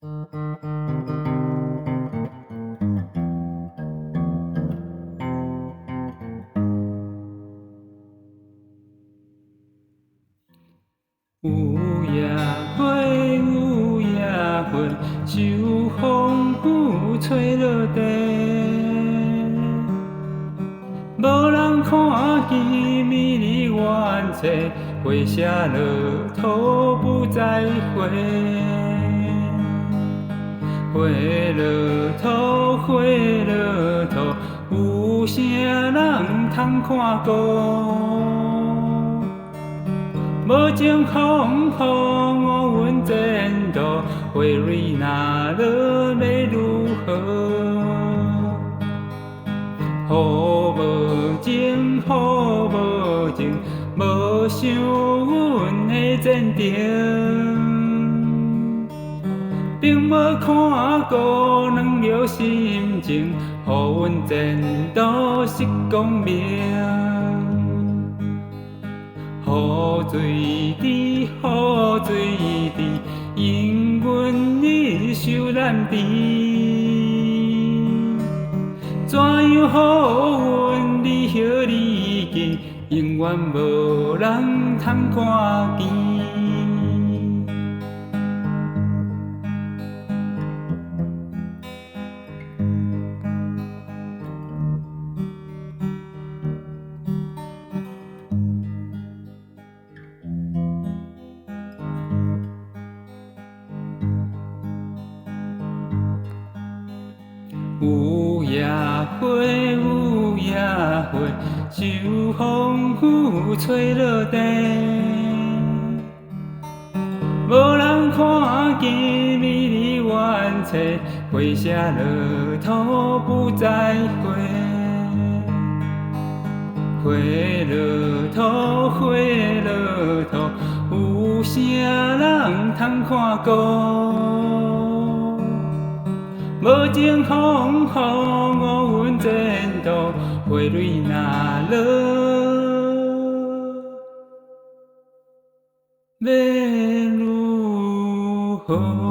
有夜花，有夜花，秋风雨吹落地。无人看见美丽远切，花谢落土不再花。花落土，花落土，有啥人通看顾？无情风雨乌云前途，花蕊若落要如何？雨无情，雨无情，无想阮的前程。并无看顾两条心情，予阮前途是光明。雨水滴，雨水滴，因阮日受难迟。怎样予阮离晓离去，永远无人通看见。有夜花，有夜花，秋风雨吹落地。无人看见美丽远切，花谢落土不再花。花落土，花落土，有啥人通看顾？无情风雨乌云前途，花蕊若落要如何？